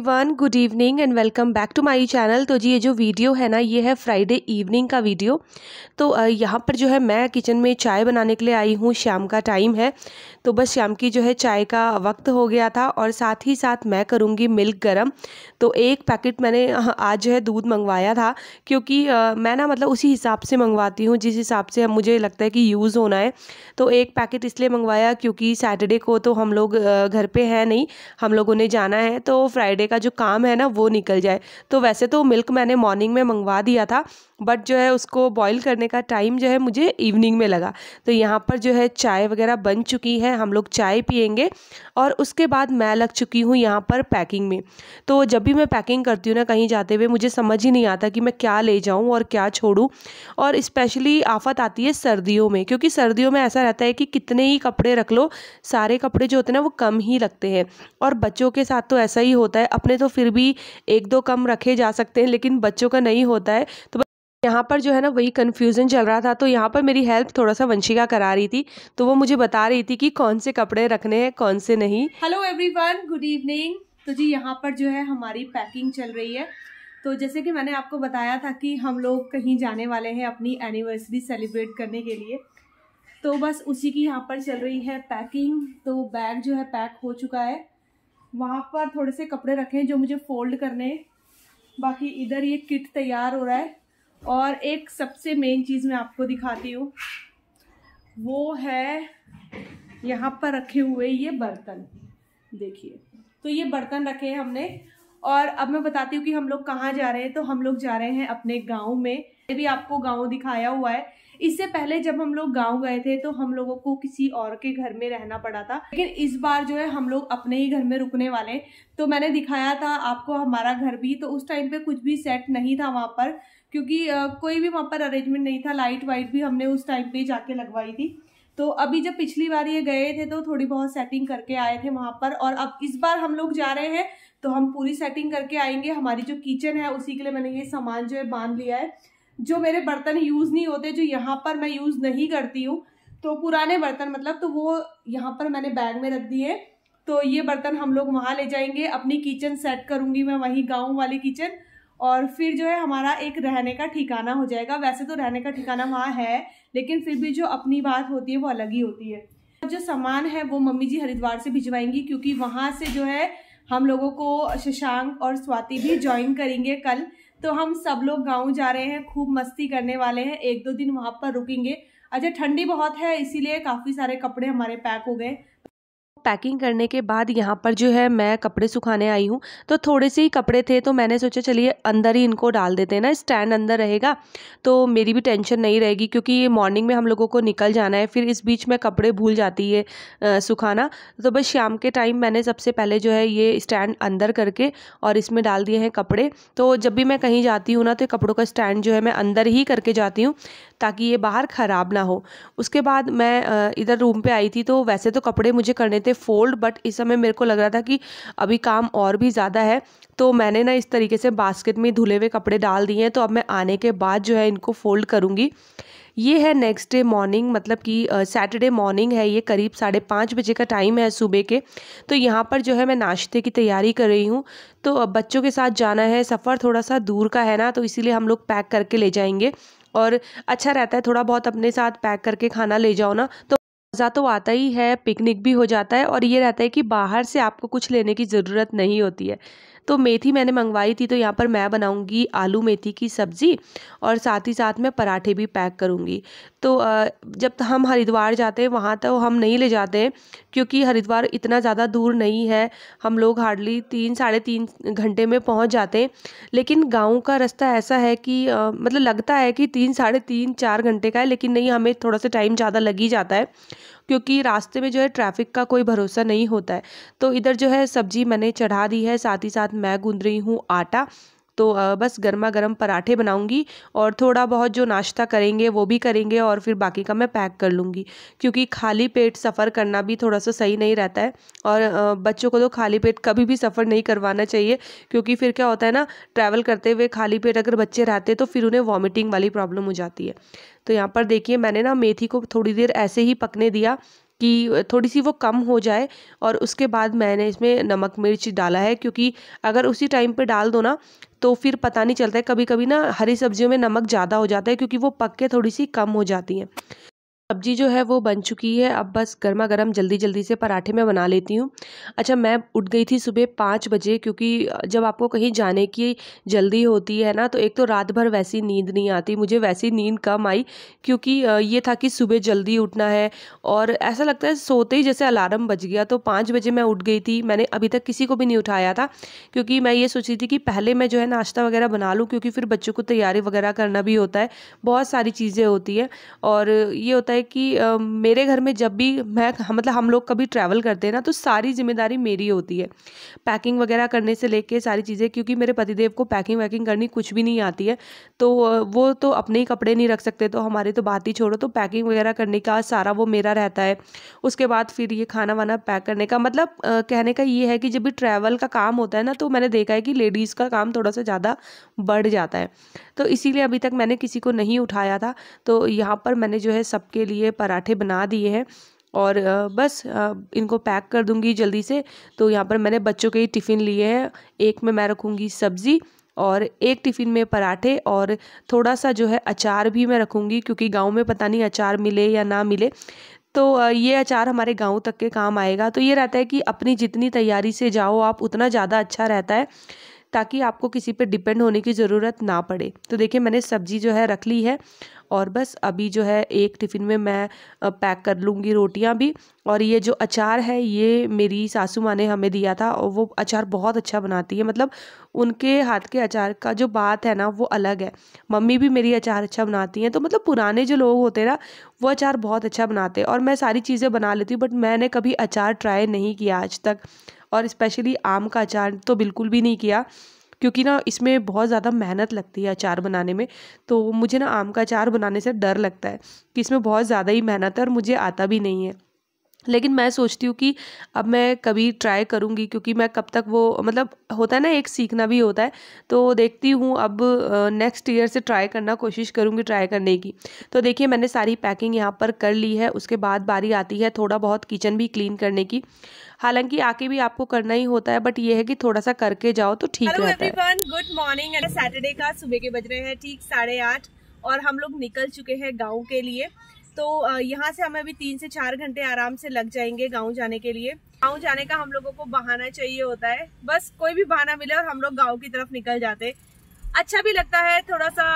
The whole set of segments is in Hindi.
Everyone, good evening and welcome back to my channel. तो जी ये जो वीडियो है ना, ये है फ्राइडे इवनिंग का वीडियो। तो यहाँ पर जो है मैं किचन में चाय बनाने के लिए आई हूँ। शाम का टाइम है, तो बस शाम की जो है चाय का वक्त हो गया था और साथ ही साथ मैं करूँगी मिल्क गरम। तो एक पैकेट मैंने आज जो है दूध मंगवाया था, क्योंकि मैं ना मतलब उसी हिसाब से मंगवाती हूँ जिस हिसाब से मुझे लगता है कि यूज़ होना है। तो एक पैकेट इसलिए मंगवाया क्योंकि सैटरडे को तो हम लोग घर पे हैं नहीं, हम लोगों ने जाना है, तो फ्राइडे का जो काम है ना वो निकल जाए। तो वैसे तो मिल्क मैंने मॉर्निंग में मंगवा दिया था, बट जो है उसको बॉईल करने का टाइम जो है मुझे इवनिंग में लगा। तो यहाँ पर जो है चाय वगैरह बन चुकी है, हम लोग चाय पियेंगे और उसके बाद मैं लग चुकी हूँ यहाँ पर पैकिंग में। तो जब भी मैं पैकिंग करती हूँ ना कहीं जाते हुए, मुझे समझ ही नहीं आता कि मैं क्या ले जाऊँ और क्या छोड़ूँ। और स्पेशली आफत आती है सर्दियों में, क्योंकि सर्दियों में ऐसा रहता है कि कितने ही कपड़े रख लो, सारे कपड़े जो होते हैं ना वो कम ही लगते हैं। और बच्चों के साथ तो ऐसा ही होता है, अपने तो फिर भी एक दो कम रखे जा सकते हैं, लेकिन बच्चों का नहीं होता है। तो यहाँ पर जो है ना वही कन्फ्यूज़न चल रहा था। तो यहाँ पर मेरी हेल्प थोड़ा सा वंशिका करा रही थी, तो वो मुझे बता रही थी कि कौन से कपड़े रखने हैं कौन से नहीं। Hello everyone, good evening. तो जी यहाँ पर जो है हमारी पैकिंग चल रही है। तो जैसे कि मैंने आपको बताया था कि हम लोग कहीं जाने वाले हैं अपनी एनिवर्सरी सेलिब्रेट करने के लिए, तो बस उसी की यहाँ पर चल रही है पैकिंग। तो बैग जो है पैक हो चुका है, वहाँ पर थोड़े से कपड़े रखे हैं जो मुझे फोल्ड करने हैं, बाकी इधर ये किट तैयार हो रहा है। और एक सबसे मेन चीज़ मैं आपको दिखाती हूँ, वो है यहाँ पर रखे हुए ये बर्तन। देखिए, तो ये बर्तन रखे हैं हमने। और अब मैं बताती हूँ कि हम लोग कहाँ जा रहे हैं। तो हम लोग जा रहे हैं अपने गांव में। ये भी आपको गांव दिखाया हुआ है। इससे पहले जब हम लोग गांव गए थे तो हम लोगों को किसी और के घर में रहना पड़ा था, लेकिन इस बार जो है हम लोग अपने ही घर में रुकने वाले। तो मैंने दिखाया था आपको हमारा घर भी, तो उस टाइम पे कुछ भी सेट नहीं था वहां पर, क्योंकि कोई भी वहां पर अरेंजमेंट नहीं था। लाइट वाइट भी हमने उस टाइम पे जाके लगवाई थी। तो अभी जब पिछली बार ये गए थे तो थोड़ी बहुत सेटिंग करके आए थे वहां पर, और अब इस बार हम लोग जा रहे हैं तो हम पूरी सेटिंग करके आएंगे। हमारी जो किचन है उसी के लिए मैंने ये सामान जो है बांध लिया है। जो मेरे बर्तन यूज नहीं होते, जो यहाँ पर मैं यूज नहीं करती हूँ, तो पुराने बर्तन मतलब, तो वो यहाँ पर मैंने बैग में रख दिए। तो ये बर्तन हम लोग वहां ले जाएंगे। अपनी किचन सेट करूंगी मैं वहीं, गाँव वाली किचन। और फिर जो है हमारा एक रहने का ठिकाना हो जाएगा। वैसे तो रहने का ठिकाना वहाँ है, लेकिन फिर भी जो अपनी बात होती है वो अलग ही होती है। जो सामान है वो मम्मी जी हरिद्वार से भिजवाएंगी, क्योंकि वहां से जो है हम लोगों को शशांक और स्वाति भी ज्वाइन करेंगे कल। तो हम सब लोग गाँव जा रहे हैं, खूब मस्ती करने वाले हैं, एक दो दिन वहां पर रुकेंगे। अच्छा, ठंडी बहुत है इसीलिए काफी सारे कपड़े हमारे पैक हो गए। पैकिंग करने के बाद यहाँ पर जो है मैं कपड़े सुखाने आई हूँ। तो थोड़े से ही कपड़े थे, तो मैंने सोचा चलिए अंदर ही इनको डाल देते हैं ना, स्टैंड अंदर रहेगा तो मेरी भी टेंशन नहीं रहेगी, क्योंकि ये मॉर्निंग में हम लोगों को निकल जाना है, फिर इस बीच में कपड़े भूल जाती है सुखाना। तो बस शाम के टाइम मैंने सबसे पहले जो है ये स्टैंड अंदर करके और इसमें डाल दिए हैं कपड़े। तो जब भी मैं कहीं जाती हूँ ना, तो कपड़ों का स्टैंड जो है मैं अंदर ही करके जाती हूँ, ताकि ये बाहर ख़राब ना हो। उसके बाद मैं इधर रूम पे आई थी। तो वैसे तो कपड़े मुझे करने थे फोल्ड, बट इस समय मेरे को लग रहा था कि अभी काम और भी ज़्यादा है, तो मैंने ना इस तरीके से बास्केट में धुले हुए कपड़े डाल दिए हैं। तो अब मैं आने के बाद जो है इनको फोल्ड करूँगी। ये है नेक्स्ट डे मॉर्निंग, मतलब कि सैटरडे मॉर्निंग है, ये करीब 5:30 बजे का टाइम है सुबह के। तो यहाँ पर जो है मैं नाश्ते की तैयारी कर रही हूँ। तो अब बच्चों के साथ जाना है, सफ़र थोड़ा सा दूर का है ना, तो इसीलिए हम लोग पैक करके ले जाएंगे। और अच्छा रहता है थोड़ा बहुत अपने साथ पैक करके खाना ले जाओ ना, तो मज़ा तो आता ही है, पिकनिक भी हो जाता है, और ये रहता है कि बाहर से आपको कुछ लेने की ज़रूरत नहीं होती है। तो मेथी मैंने मंगवाई थी, तो यहाँ पर मैं बनाऊंगी आलू मेथी की सब्ज़ी, और साथ ही साथ मैं पराठे भी पैक करूँगी। तो जब हम हरिद्वार जाते हैं वहाँ तो हम नहीं ले जाते हैं, क्योंकि हरिद्वार इतना ज़्यादा दूर नहीं है, हम लोग हार्डली 3-3.5 घंटे में पहुँच जाते हैं। लेकिन गाँव का रास्ता ऐसा है कि मतलब लगता है कि 3-3.5-4 घंटे का है, लेकिन नहीं, हमें थोड़ा सा टाइम ज़्यादा लग ही जाता है, क्योंकि रास्ते में जो है ट्रैफिक का कोई भरोसा नहीं होता है। तो इधर जो है सब्जी मैंने चढ़ा दी है, साथ ही साथ मैं गूंद रही हूँ आटा। तो बस गर्मा गर्म पराठे बनाऊंगी, और थोड़ा बहुत जो नाश्ता करेंगे वो भी करेंगे, और फिर बाकी का मैं पैक कर लूँगी, क्योंकि खाली पेट सफ़र करना भी थोड़ा सा सही नहीं रहता है। और बच्चों को तो खाली पेट कभी भी सफ़र नहीं करवाना चाहिए, क्योंकि फिर क्या होता है ना, ट्रैवल करते हुए खाली पेट अगर बच्चे रहते तो फिर उन्हें वॉमिटिंग वाली प्रॉब्लम हो जाती है। तो यहाँ पर देखिए मैंने ना मेथी को थोड़ी देर ऐसे ही पकने दिया कि थोड़ी सी वो कम हो जाए, और उसके बाद मैंने इसमें नमक मिर्च डाला है, क्योंकि अगर उसी टाइम पे डाल दो ना तो फिर पता नहीं चलता है। कभी कभी ना हरी सब्जियों में नमक ज़्यादा हो जाता है, क्योंकि वो पक के थोड़ी सी कम हो जाती हैं। सब्जी जो है वो बन चुकी है, अब बस गर्मा गर्म जल्दी जल्दी से पराठे मैं बना लेती हूँ। अच्छा, मैं उठ गई थी सुबह 5 बजे, क्योंकि जब आपको कहीं जाने की जल्दी होती है ना, तो एक तो रात भर वैसी नींद नहीं आती, मुझे वैसी नींद कम आई, क्योंकि ये था कि सुबह जल्दी उठना है, और ऐसा लगता है सोते ही जैसे अलार्म बज गया। तो 5 बजे मैं उठ गई थी, मैंने अभी तक किसी को भी नहीं उठाया था, क्योंकि मैं ये सोच रही थी कि पहले मैं जो है नाश्ता वगैरह बना लूँ, क्योंकि फिर बच्चों को तैयारी वगैरह करना भी होता है, बहुत सारी चीज़ें होती हैं। और ये होता है कि मेरे घर में जब भी मैं मतलब हम लोग कभी ट्रैवल करते हैं ना, तो सारी जिम्मेदारी मेरी होती है, पैकिंग वगैरह करने से लेके सारी चीज़ें, क्योंकि मेरे पतिदेव को पैकिंग वैकिंग करनी कुछ भी नहीं आती है। तो वो तो अपने ही कपड़े नहीं रख सकते, तो हमारी तो बात ही छोड़ो, तो पैकिंग वगैरह करने का सारा वो मेरा रहता है। उसके बाद फिर ये खाना वाना पैक करने का, मतलब कहने का ये है कि जब भी ट्रैवल का काम होता है ना, तो मैंने देखा है कि लेडीज़ का काम थोड़ा सा ज़्यादा बढ़ जाता है। तो इसीलिए अभी तक मैंने किसी को नहीं उठाया था। तो यहाँ पर मैंने जो है सबके लिए पराठे बना दिए हैं, और बस इनको पैक कर दूंगी जल्दी से। तो यहाँ पर मैंने बच्चों के ही टिफ़िन लिए हैं, एक में मैं रखूँगी सब्ज़ी, और एक टिफ़िन में पराठे, और थोड़ा सा जो है अचार भी मैं रखूँगी, क्योंकि गांव में पता नहीं अचार मिले या ना मिले। तो ये अचार हमारे गांव तक के काम आएगा। तो ये रहता है कि अपनी जितनी तैयारी से जाओ आप, उतना ज़्यादा अच्छा रहता है, ताकि आपको किसी पे डिपेंड होने की ज़रूरत ना पड़े। तो देखिए मैंने सब्ज़ी जो है रख ली है, और बस अभी जो है एक टिफ़िन में मैं पैक कर लूँगी रोटियां भी। और ये जो अचार है ये मेरी सासू माँ ने हमें दिया था, और वो अचार बहुत अच्छा बनाती है, मतलब उनके हाथ के अचार का जो बात है ना वो अलग है। मम्मी भी मेरी अचार अच्छा बनाती हैं, तो मतलब पुराने जो लोग होते हैं ना, वो अचार बहुत अच्छा बनाते हैं। और मैं सारी चीज़ें बना लेती हूँ, बट मैंने कभी अचार ट्राई नहीं किया आज तक, और स्पेशली आम का अचार तो बिल्कुल भी नहीं किया, क्योंकि ना इसमें बहुत ज़्यादा मेहनत लगती है अचार बनाने में। तो मुझे ना आम का अचार बनाने से डर लगता है कि इसमें बहुत ज़्यादा ही मेहनत है, और मुझे आता भी नहीं है। लेकिन मैं सोचती हूँ कि अब मैं कभी ट्राई करूँगी, क्योंकि मैं कब तक वो, मतलब होता है ना एक सीखना भी होता है। तो देखती हूँ अब नेक्स्ट ईयर से ट्राई करना, कोशिश करूँगी ट्राई करने की। तो देखिए मैंने सारी पैकिंग यहाँ पर कर ली है। उसके बाद बारी आती है थोड़ा बहुत किचन भी क्लीन करने की। हालांकि आके भी आपको करना ही होता है, बट ये है कि थोड़ा सा करके जाओ तो ठीक रहता है। Hello everyone, good morning. Saturday का सुबह के बज रहे हैं ठीक 8:30, और हम लोग निकल चुके हैं गांव के लिए। तो यहाँ से हमें अभी 3 से 4 घंटे आराम से लग जाएंगे गांव जाने के लिए। गांव जाने का हम लोगों को बहाना चाहिए होता है, बस कोई भी बहाना मिले और हम लोग गांव की तरफ निकल जाते। अच्छा भी लगता है, थोड़ा सा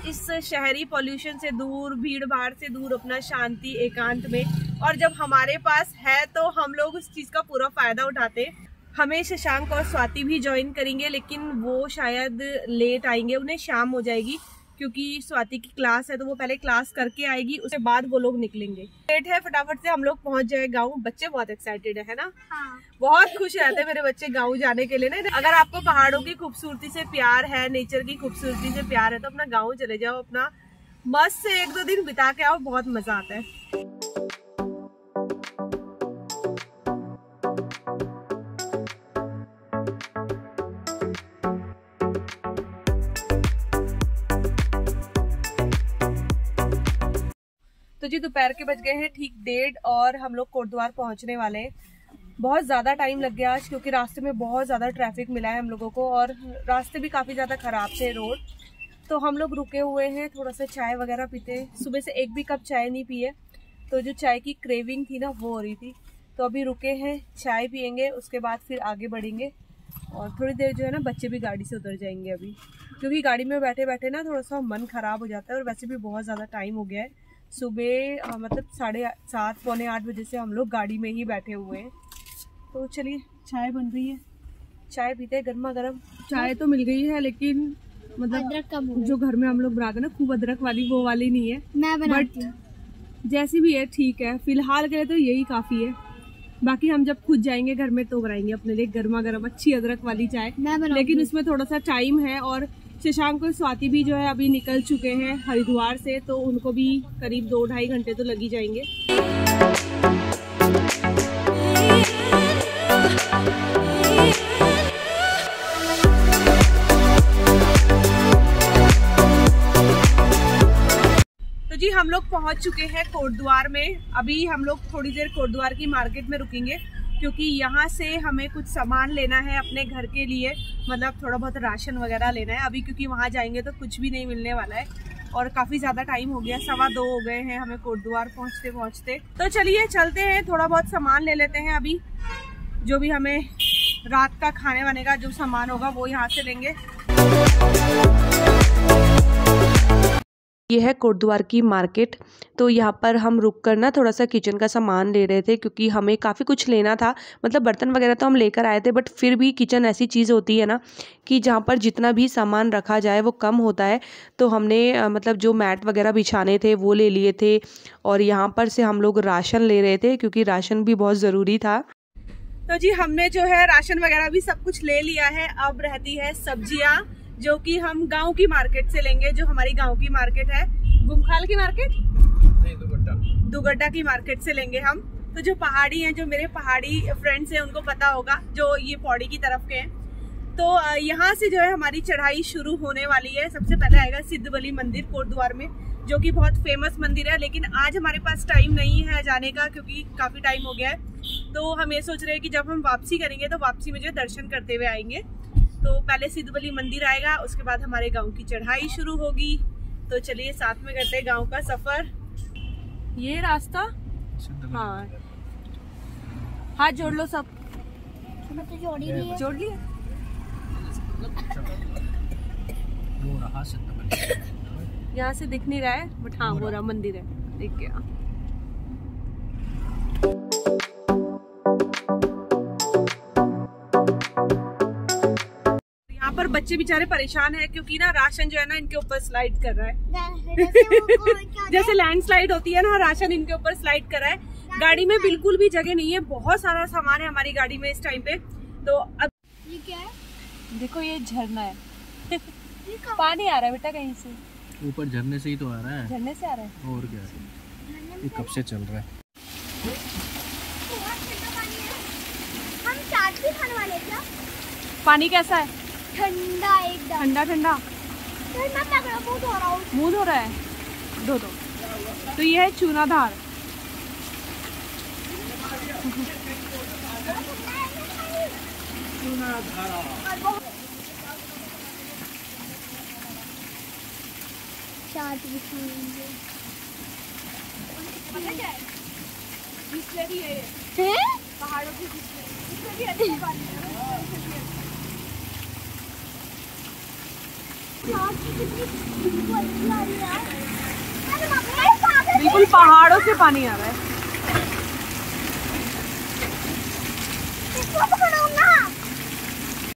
इस शहरी पॉल्यूशन से दूर, भीड़ भाड़ से दूर, अपना शांति एकांत में। और जब हमारे पास है तो हम लोग उस चीज का पूरा फायदा उठाते। हमें शशांक और स्वाति भी ज्वाइन करेंगे, लेकिन वो शायद लेट आएंगे, उन्हें शाम हो जाएगी, क्योंकि स्वाति की क्लास है तो वो पहले क्लास करके आएगी, उसके बाद वो लोग निकलेंगे। लेट है, फटाफट से हम लोग पहुंच जाए गाँव। बच्चे बहुत एक्साइटेड है ना? हाँ। बहुत खुश रहते हैं मेरे बच्चे गाँव जाने के लिए ना। अगर आपको पहाड़ों की खूबसूरती से प्यार है, नेचर की खूबसूरती से प्यार है, तो अपना गाँव चले जाओ, अपना मस्त से 1-2 दिन बिता के आओ, बहुत मजा आता है। तो जी दोपहर के बज गए हैं ठीक 1:30, और हम लोग कोटद्वार पहुंचने वाले हैं। बहुत ज़्यादा टाइम लग गया आज, क्योंकि रास्ते में बहुत ज़्यादा ट्रैफिक मिला है हम लोगों को, और रास्ते भी काफ़ी ज़्यादा ख़राब थे रोड। तो हम लोग रुके हुए हैं, थोड़ा सा चाय वगैरह पीते हैं। सुबह से एक भी कप चाय नहीं पिए, तो जो चाय की क्रेविंग थी ना वो हो रही थी। तो अभी रुके हैं, चाय पियेंगे, उसके बाद फिर आगे बढ़ेंगे। और थोड़ी देर जो है ना बच्चे भी गाड़ी से उतर जाएंगे अभी, क्योंकि गाड़ी में बैठे बैठे ना थोड़ा सा मन ख़राब हो जाता है, और वैसे भी बहुत ज़्यादा टाइम हो गया है। सुबह मतलब 7:30 पौने 8 बजे से हम लोग गाड़ी में ही बैठे हुए हैं। तो चलिए, चाय बन रही है, चाय पीते हैं गर्मा गर्म। चाय तो मिल गई है, लेकिन मतलब अदरक कम हो, जो घर में हम लोग बनाते हैं ना खूब अदरक वाली, वो वाली नहीं है। मैं बनाती हूँ, जैसी भी है ठीक है, फिलहाल के लिए तो यही काफ़ी है। बाकी हम जब खुद जाएंगे घर में तो बनाएंगे अपने लिए गर्मा गर्म अच्छी अदरक वाली चाय, लेकिन उसमें थोड़ा सा टाइम है। और शशांक और स्वाति भी जो है अभी निकल चुके हैं हरिद्वार से, तो उनको भी करीब 2-2.5 घंटे तो लग ही जाएंगे। तो जी हम लोग पहुंच चुके हैं कोटद्वार में। अभी हम लोग थोड़ी देर कोटद्वार की मार्केट में रुकेंगे क्योंकि यहाँ से हमें कुछ सामान लेना है अपने घर के लिए, मतलब थोड़ा बहुत राशन वगैरह लेना है अभी, क्योंकि वहाँ जाएंगे तो कुछ भी नहीं मिलने वाला है और काफ़ी ज़्यादा टाइम हो गया, 2:15 हो गए हैं हमें कोटद्वार पहुँचते पहुँचते। तो चलिए चलते हैं, थोड़ा बहुत सामान ले लेते हैं अभी, जो भी हमें रात का खाने वाने का जो सामान होगा वो यहाँ से लेंगे। ये है कोटद्वार की मार्केट। तो यहाँ पर हम रुक कर ना थोड़ा सा किचन का सामान ले रहे थे क्योंकि हमें काफ़ी कुछ लेना था। मतलब बर्तन वगैरह तो हम लेकर आए थे, बट फिर भी किचन ऐसी चीज़ होती है ना कि जहाँ पर जितना भी सामान रखा जाए वो कम होता है। तो हमने मतलब जो मैट वगैरह बिछाने थे वो ले लिए थे और यहाँ पर से हम लोग राशन ले रहे थे क्योंकि राशन भी बहुत ज़रूरी था। तो जी हमने जो है राशन वगैरह भी सब कुछ ले लिया है। अब रहती है सब्जियाँ, जो कि हम गांव की मार्केट से लेंगे, जो हमारी गांव की मार्केट है, गुमखाल की मार्केट नहीं, दुगड्डा की मार्केट से लेंगे हम। तो जो पहाड़ी हैं, जो मेरे पहाड़ी फ्रेंड्स हैं उनको पता होगा, जो ये पौड़ी की तरफ के हैं। तो यहाँ से जो है हमारी चढ़ाई शुरू होने वाली है। सबसे पहले आएगा सिद्धबली मंदिर कोटद्वार में, जो कि बहुत फेमस मंदिर है, लेकिन आज हमारे पास टाइम नहीं है जाने का क्योंकि काफी टाइम हो गया है। तो हम ये सोच रहे हैं कि जब हम वापसी करेंगे तो वापसी में जो दर्शन करते हुए आएंगे। तो पहले सिद्धबली मंदिर आएगा, उसके बाद हमारे गांव की चढ़ाई शुरू होगी। तो चलिए साथ में करते हैं गांव का सफर। ये रास्ता, हाँ हाथ जोड़ लो सब, तो जोड़ लिया। यहाँ से दिख नहीं रहा है बट हाँ वो रहा मंदिर है, दिख गया। यहाँ पर बच्चे बेचारे परेशान हैं क्योंकि ना राशन जो है ना इनके ऊपर स्लाइड कर रहा है। जैसे लैंडस्लाइड होती है ना, राशन इनके ऊपर स्लाइड कर रहा है। गाड़ी में बिल्कुल भी जगह नहीं है, बहुत सारा सामान है हमारी गाड़ी में इस टाइम पे। तो अब ये क्या है? देखो ये झरना है। पानी आ रहा है बेटा कहीं से, ऊपर झरने से ही तो आ रहा है। झरने से आ रहा है और क्या, ये कब से चल रहा है। हम चाट भी खाने वाले क्या? पानी कैसा है? ठंडा एकदम। ठंडा ठंडा। मुँह धो रहा हूँ। मुँह धो रहा है, धो दो। तो ये है चूनाधार। चाट भी खाएंगे। पहाड़ों की इसमें भी अच्छा पानी है। बिल्कुल पहाड़ों से पानी आ रहा है।